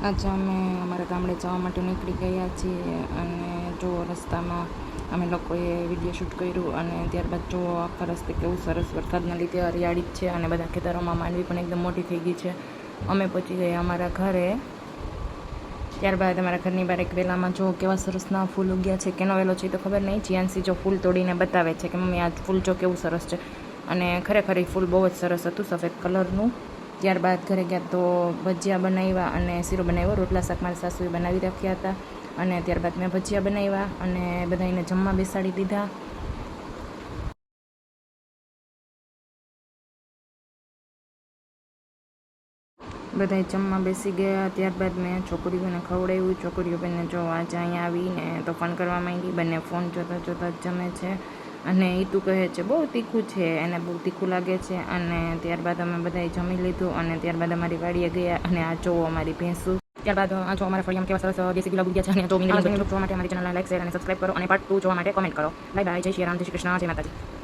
આજે અમે અમારા ગામડે જવા માટે નીકળી ગયા છીએ અને જો રસ્તામાં અમે લોકોએ વિડીયો શૂટ કર્યું અને ત્યારબાદ જો આખા રસ્તે કેવું સરસ વરસાદના લીધે હરિયાળી જ છે અને બધા ખેતરોમાં માંડવી પણ એકદમ મોટી થઈ ગઈ છે. અમે પહોંચી ગયા અમારા ઘરે. ત્યારબાદ અમારા ઘરની બહાર એક વેલામાં જો કેવા સરસના ફૂલ ઉગ્યા છે. કેનો વેલો છે તો ખબર નહીં. જીયાનસી જો ફૂલ તોડીને બતાવે છે કે મમ્મી આ ફૂલ જો કેવું સરસ છે અને ખરેખર એ ફૂલ બહુ જ સરસ હતું, સફેદ કલરનું. ત્યારબાદ ઘરે ગયા તો ભજીયા બનાવ્યા અને શીરો બનાવ્યો. રોટલા શાક મારી સાસુએ બનાવી રાખ્યા હતા અને ત્યારબાદ મેં ભજીયા બનાવ્યા અને બધાને જમવા બેસાડી દીધા. બધા જમવા બેસી ગયા. ત્યારબાદ મેં છોકરીઓને ખવડાવ્યું. છોકરીઓ બંને જો આજે અહીંયા આવીને તોફાન કરવા માંડી. બંને ફોન જોતાં જોતાં જ જમે છે અને ઈતુ કહે છે બહુ તીખું છે, એને બહુ તીખું લાગે છે. અને ત્યારબાદ અમે બધાએ જમી લીધું અને ત્યારબાદ અમારી વાડીએ ગયા અને આ જોવો અમારી ભેંસું. ત્યારબાદ આ જો અમારા ફળિયામાં કેવા સરસ દેશી ગુલાબ ઉગ્યા છે અને જો જોવા માટે અમારી ચેનલને લાઈક, શેર અને સબસ્ક્રાઈબ કરો અને પાર્ટ 2 જોવા માટે કમેન્ટ કરો. Bye bye. જય શ્રી રામ, જય શ્રી કૃષ્ણ, જય માતાજી.